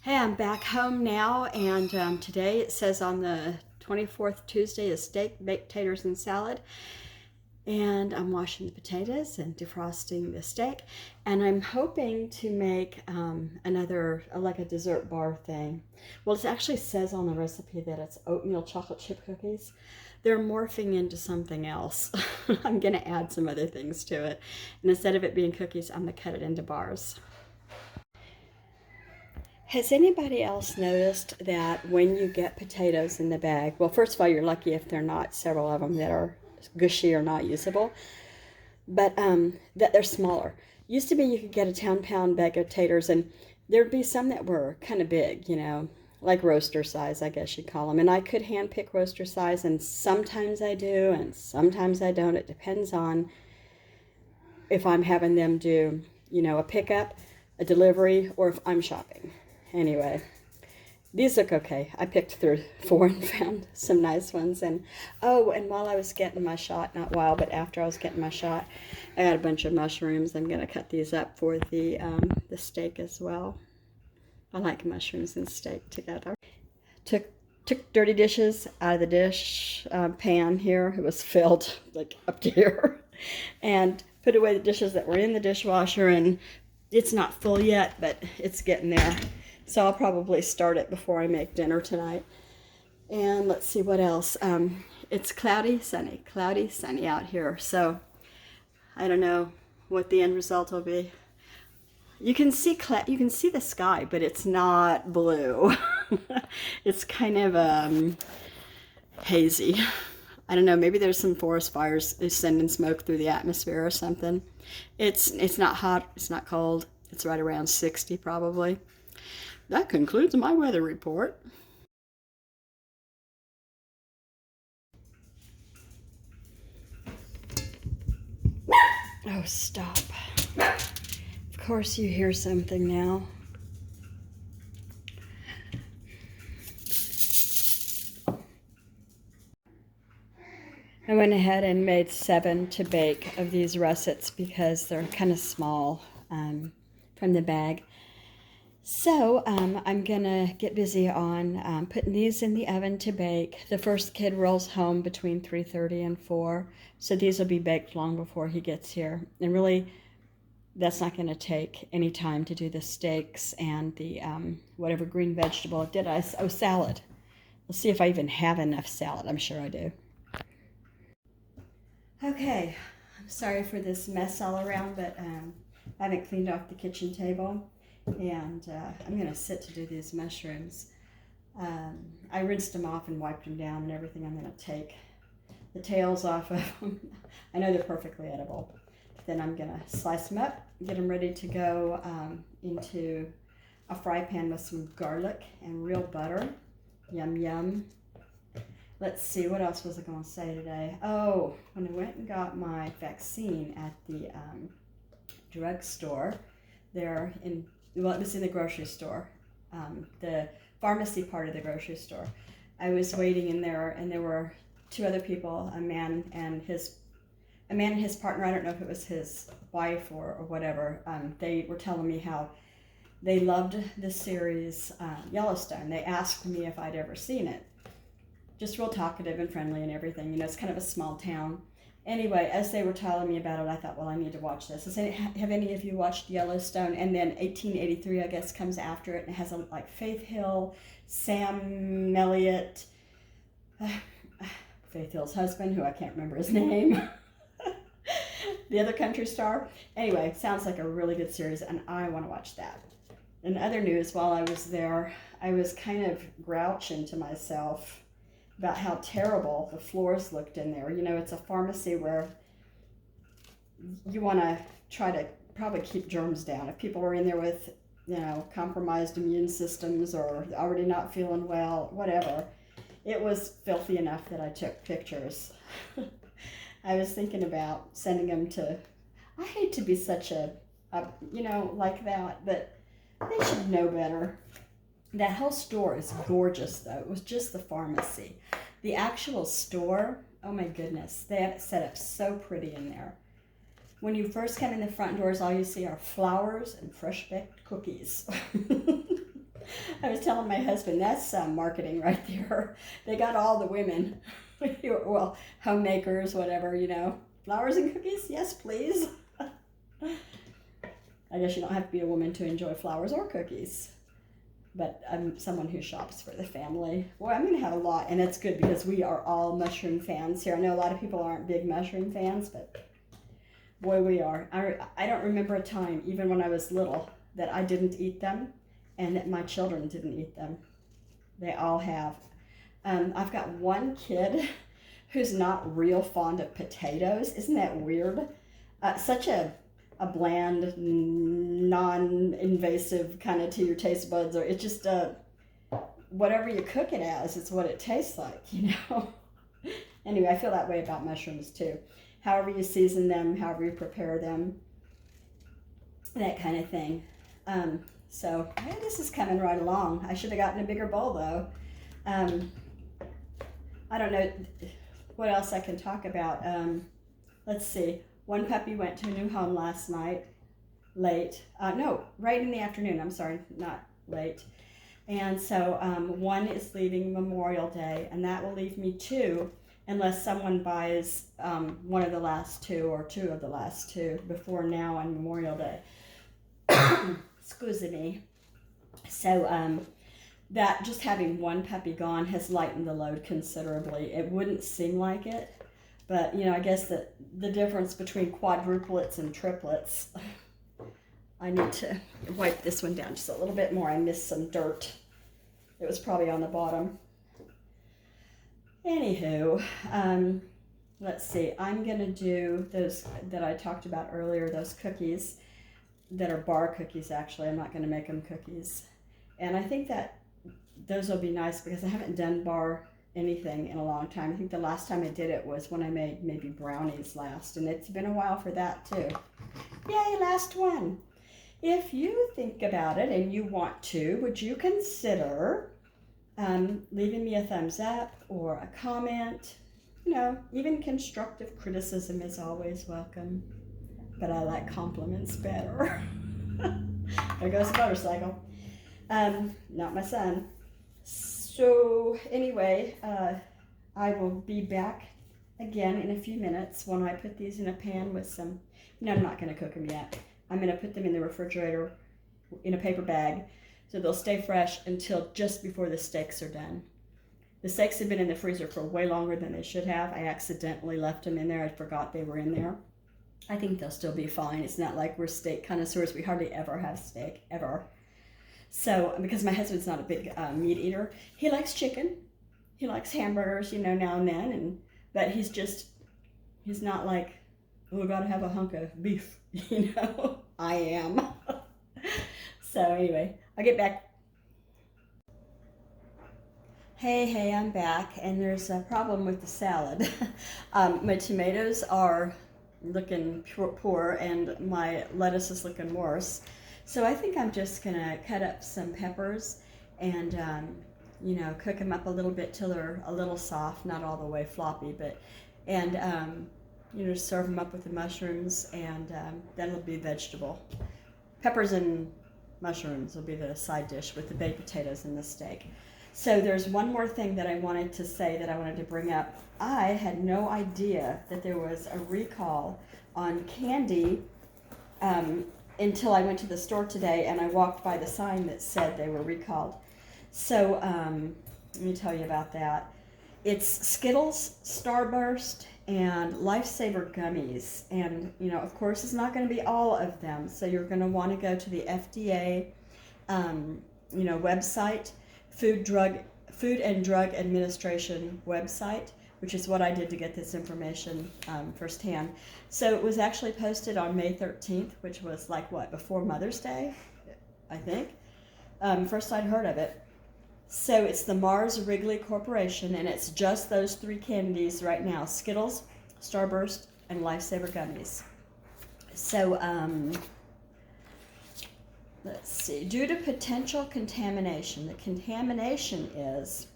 Hey, I'm back home now, and today it says on the 24th Tuesday is steak, baked taters, and salad. And I'm washing the potatoes and defrosting the steak. And I'm hoping to make another, like a dessert bar thing. Well, it actually says on the recipe that it's oatmeal chocolate chip cookies. They're morphing into something else. I'm going to add some other things to it. And instead of it being cookies, I'm going to cut it into bars. Has anybody else noticed that when you get potatoes in the bag, well, first of all, you're lucky if there are not several of them that are gushy or not usable, but that they're smaller. Used to be you could get a 10-pound bag of taters, and there'd be some that were kind of big, you know, like roaster size, I guess you'd call them. And I could hand pick roaster size, and sometimes I do, and sometimes I don't. It depends on if I'm having them do, you know, a pickup, a delivery, or if I'm shopping. Anyway, these look okay. I picked through 4 and found some nice ones. And oh, and while I was getting my shot, not while, but after I was getting my shot, I got a bunch of mushrooms. I'm going to cut these up for the steak as well. I like mushrooms and steak together. Took dirty dishes out of the dish pan here. It was filled like up to here. And put away the dishes that were in the dishwasher, and it's not full yet, but it's getting there. So I'll probably start it before I make dinner tonight. And let's see what else. It's cloudy, sunny out here. So I don't know what the end result will be. You can see the sky, but it's not blue. It's kind of hazy. I don't know. Maybe there's some forest fires sending smoke through the atmosphere or something. It's not hot. It's not cold. It's right around 60 probably. That concludes my weather report. Oh, stop. Of course you hear something now. I went ahead and made 7 to bake of these russets because they're kind of small from the bag. So I'm gonna get busy on putting these in the oven to bake. The first kid rolls home between 3:30 and 4, so these will be baked long before he gets here. And really, that's not gonna take any time to do the steaks and the whatever green vegetable it did. Salad. Let's see if I even have enough salad. I'm sure I do. Okay, I'm sorry for this mess all around, but I haven't cleaned off the kitchen table. And I'm going to sit to do these mushrooms. I rinsed them off and wiped them down and everything. I'm going to take the tails off of them. I know they're perfectly edible. Then I'm going to slice them up, get them ready to go into a fry pan with some garlic and real butter. Yum, yum. Let's see, what else was I going to say today? Oh, when I went and got my vaccine at the drugstore there well, it was in the grocery store, the pharmacy part of the grocery store. I was waiting in there, and there were 2 other people, a man and his partner. I don't know if it was his wife or whatever. They were telling me how they loved the series Yellowstone. They asked me if I'd ever seen it. Just real talkative and friendly and everything. You know, it's kind of a small town. Anyway, as they were telling me about it, I thought, well, I need to watch this. Have any of you watched Yellowstone? And then 1883, I guess, comes after it, and it has like Faith Hill, Sam Elliott, Faith Hill's husband, who I can't remember his name, the other country star. Anyway, sounds like a really good series, and I want to watch that. In other news, while I was there, I was kind of grouching to myself about how terrible the floors looked in there. You know, it's a pharmacy where you want to try to probably keep germs down. If people are in there with, you know, compromised immune systems or already not feeling well, whatever, it was filthy enough that I took pictures. I was thinking about sending them to, I hate to be such a you know, like that, but they should know better. That whole store is gorgeous, though. It was just the pharmacy. The actual store, oh my goodness, they have it set up so pretty in there. When you first come in the front doors, all you see are flowers and fresh baked cookies. I was telling my husband, that's marketing right there. They got all the women, well, homemakers, whatever, flowers and cookies, yes, please. I guess you don't have to be a woman to enjoy flowers or cookies. But I'm someone who shops for the family. Well, I'm going to have a lot, and it's good because we are all mushroom fans here. I know a lot of people aren't big mushroom fans, but boy, we are. I don't remember a time, even when I was little, that I didn't eat them and that my children didn't eat them. They all have. I've got one kid who's not real fond of potatoes. Isn't that weird? Such a bland, non-invasive kind of to your taste buds, or it's just whatever you cook it as, it's what it tastes like, Anyway, I feel that way about mushrooms too. However you season them, however you prepare them, that kind of thing. So this is coming right along. I should have gotten a bigger bowl though. I don't know what else I can talk about. Let's see. One puppy went to a new home last night, late. No, right in the afternoon. I'm sorry, not late. And so one is leaving Memorial Day, and that will leave me two, unless someone buys one of the last two or two of the last two before now on Memorial Day. Excuse me. So that just having one puppy gone has lightened the load considerably. It wouldn't seem like it. But, I guess that the difference between quadruplets and triplets, I need to wipe this one down just a little bit more. I missed some dirt. It was probably on the bottom. Anywho, let's see. I'm going to do those that I talked about earlier, those cookies that are bar cookies, actually. I'm not going to make them cookies. And I think that those will be nice because I haven't done bar anything in a long time. I think the last time I did it was when I made maybe brownies last, and it's been a while for that too. Yay, last one. If you think about it and you want to, would you consider leaving me a thumbs up or a comment? Even constructive criticism is always welcome, but I like compliments better. There goes the motorcycle. Not my son. So anyway, I will be back again in a few minutes when I put these in a pan with some, I'm not going to cook them yet. I'm going to put them in the refrigerator in a paper bag so they'll stay fresh until just before the steaks are done. The steaks have been in the freezer for way longer than they should have. I accidentally left them in there. I forgot they were in there. I think they'll still be fine. It's not like we're steak connoisseurs. We hardly ever have steak, ever. So, because my husband's not a big meat eater, he likes chicken, he likes hamburgers, now and then, but he's not like, oh, I gotta have a hunk of beef, I am. So anyway, I'll get back. Hey, I'm back, and there's a problem with the salad. My tomatoes are looking poor, and my lettuce is looking worse. So I think I'm just gonna cut up some peppers and, cook them up a little bit till they're a little soft, not all the way floppy, serve them up with the mushrooms, and then it'll be vegetable. Peppers and mushrooms will be the side dish with the baked potatoes and the steak. So there's one more thing that I wanted to say that I wanted to bring up. I had no idea that there was a recall on candy until I went to the store today and I walked by the sign that said they were recalled. So let me tell you about that. It's Skittles, Starburst, and Lifesaver gummies. And, of course, it's not going to be all of them. So you're going to want to go to the FDA, website, Food and Drug Administration website, which is what I did to get this information firsthand. So it was actually posted on May 13th, which was before Mother's Day, I think. First I'd heard of it. So it's the Mars Wrigley Corporation, and it's just those three candies right now: Skittles, Starburst, and Lifesaver gummies. So let's see. Due to potential contamination, the contamination is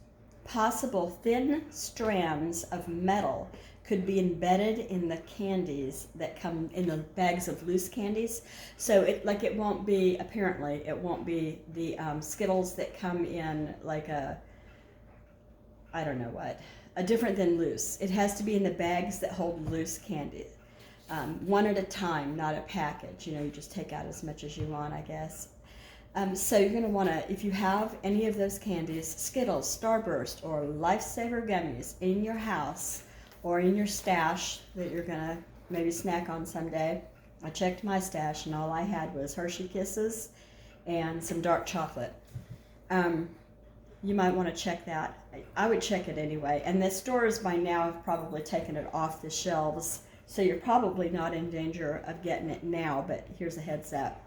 possible thin strands of metal could be embedded in the candies that come in the bags of loose candies. So it won't be, apparently it won't be the Skittles that come in like a, I don't know what, a different than loose. It has to be in the bags that hold loose candy, one at a time, not a package. You just take out as much as you want, I guess. So you're going to want to, if you have any of those candies, Skittles, Starburst, or Lifesaver gummies in your house or in your stash that you're going to maybe snack on someday. I checked my stash and all I had was Hershey Kisses and some dark chocolate. You might want to check that. I would check it anyway. And the stores by now have probably taken it off the shelves, so you're probably not in danger of getting it now, but here's a heads up.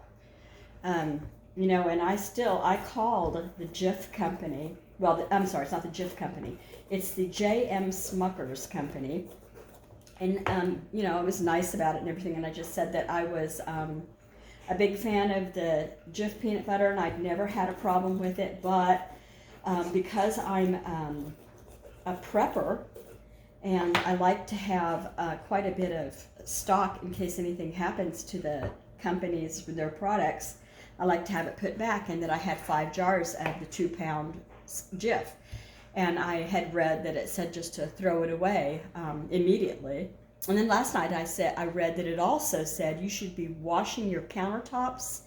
And I called the Jif company. Well, I'm sorry, it's not the Jif company. It's the J.M. Smuckers company. And, it was nice about it and everything. And I just said that I was a big fan of the Jif peanut butter, and I'd never had a problem with it. But because I'm a prepper, and I like to have quite a bit of stock in case anything happens to the companies with their products, I like to have it put back, and that I had 5 jars of the 2-pound Jif. And I had read that it said just to throw it away immediately. And then last night I read that it also said you should be washing your countertops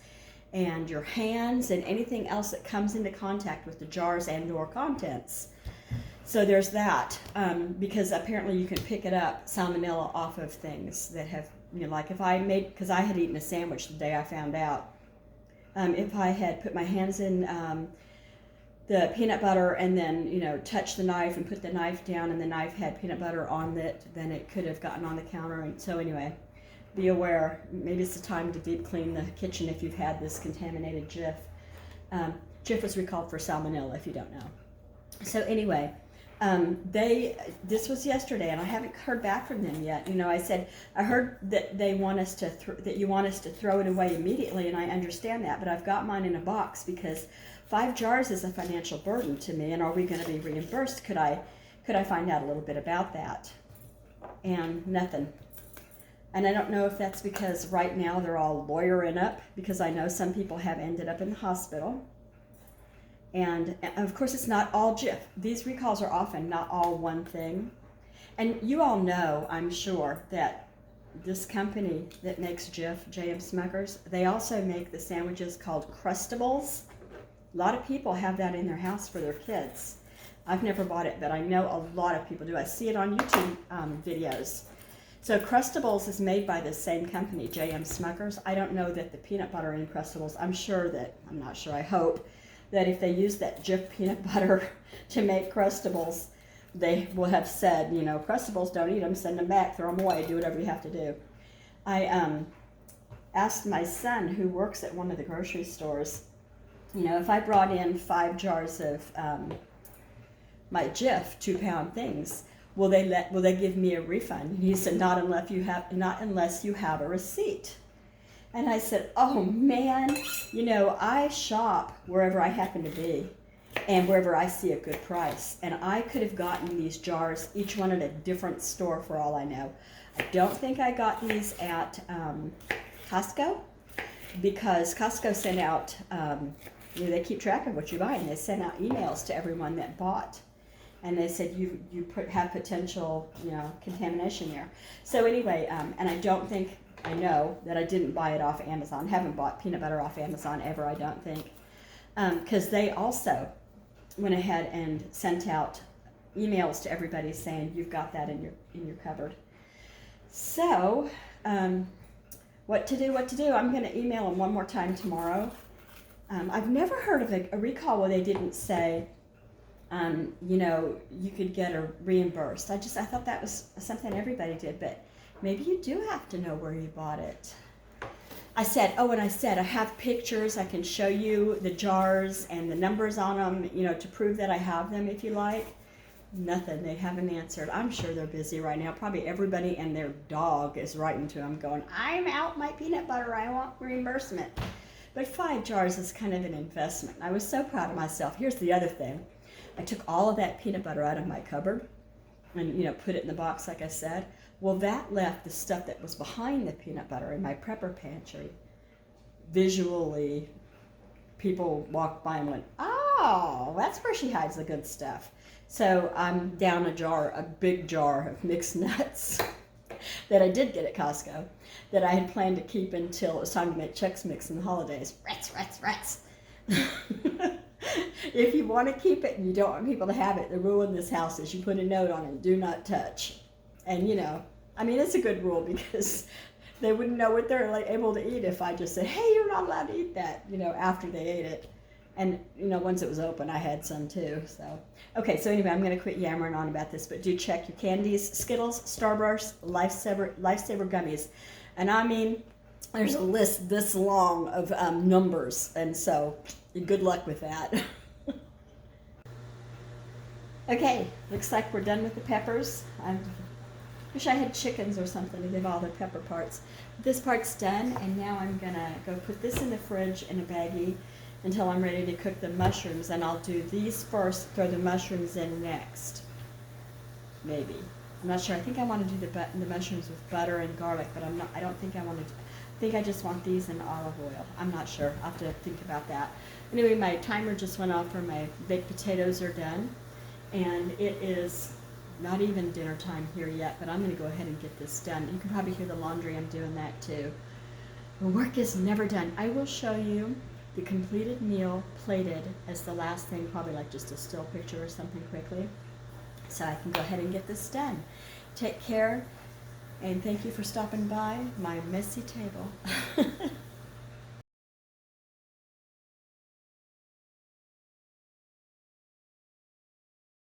and your hands and anything else that comes into contact with the jars and or contents. So there's that, because apparently you can pick it up, salmonella, off of things that have, like if I made, because I had eaten a sandwich the day I found out, if I had put my hands in the peanut butter and then, touch the knife and put the knife down and the knife had peanut butter on it, then it could have gotten on the counter. And so anyway, be aware. Maybe it's the time to deep clean the kitchen if you've had this contaminated Jif. Jif was recalled for salmonella, if you don't know. So anyway, this was yesterday, and I haven't heard back from them yet. I heard that they want us to that you want us to throw it away immediately, and I understand that. But I've got mine in a box because 5 jars is a financial burden to me. And are we going to be reimbursed? Could I find out a little bit about that? And nothing. And I don't know if that's because right now they're all lawyering up, because I know some people have ended up in the hospital. And of course, it's not all Jif. These recalls are often not all one thing. And you all know, I'm sure, that this company that makes Jif, J.M. Smuckers, they also make the sandwiches called Crustables. A lot of people have that in their house for their kids. I've never bought it, but I know a lot of people do. I see it on YouTube videos. So Crustables is made by the same company, J.M. Smuckers. I don't know that the peanut butter in Crustables, I hope that if they use that Jif peanut butter to make Crustables, they will have said, Crustables, don't eat them, send them back, throw them away, do whatever you have to do. I asked my son, who works at one of the grocery stores, if I brought in 5 jars of my Jif 2-pound things, will they give me a refund? And he said, not unless you have a receipt. And I said, oh man, I shop wherever I happen to be and wherever I see a good price. And I could have gotten these jars, each one at a different store for all I know. I don't think I got these at Costco, because Costco sent out, they keep track of what you buy, and they sent out emails to everyone that bought. And they said, you have potential, contamination there. So anyway, and I know that I didn't buy it off Amazon. Haven't bought peanut butter off Amazon ever, I don't think. Because they also went ahead and sent out emails to everybody saying, you've got that in your cupboard. So, what to do? I'm going to email them one more time tomorrow. I've never heard of a recall where they didn't say, you could get a reimbursed. I thought that was something everybody did, but maybe you do have to know where you bought it. I said I have pictures. I can show you the jars and the numbers on them, to prove that I have them if you like. Nothing. They haven't answered. I'm sure they're busy right now. Probably everybody and their dog is writing to them going, I'm out my peanut butter. I want reimbursement. But 5 jars is kind of an investment. I was so proud of myself. Here's the other thing. I took all of that peanut butter out of my cupboard, and, you know, put it in the box like I said. Well, that left the stuff that was behind the peanut butter in my prepper pantry. Visually, people walked by and went, oh, that's where she hides the good stuff. So I'm down a big jar of mixed nuts that I did get at Costco that I had planned to keep until it was time to make Chex Mix in the holidays. Rats, rats, rats. If you want to keep it and you don't want people to have it, the rule in this house is you put a note on it, do not touch. And, you know, I mean, it's a good rule because they wouldn't know what they're like able to eat if I just said, hey, you're not allowed to eat that, you know, after they ate it. And, you know, once it was open, I had some too. So, okay, so anyway, I'm going to quit yammering on about this, but do check your Candies, Skittles, Starburst, Lifesaver Gummies. And I mean, there's a list this long of numbers, and so good luck with that. Okay, looks like we're done with the peppers. I wish I had chickens or something to give all the pepper parts. This part's done, and now I'm gonna go put this in the fridge in a baggie until I'm ready to cook the mushrooms, and I'll do these first, throw the mushrooms in next. Maybe. I'm not sure. I think I want to do the mushrooms with butter and garlic, but I don't think I want to. I think I just want these in olive oil. I'm not sure. I'll have to think about that. Anyway, my timer just went off for my baked potatoes are done. And it is not even dinner time here yet, but I'm going to go ahead and get this done. You can probably hear the laundry. I'm doing that too. The work is never done. I will show you the completed meal plated as the last thing, probably like just a still picture or something quickly. So I can go ahead and get this done. Take care, and thank you for stopping by my messy table.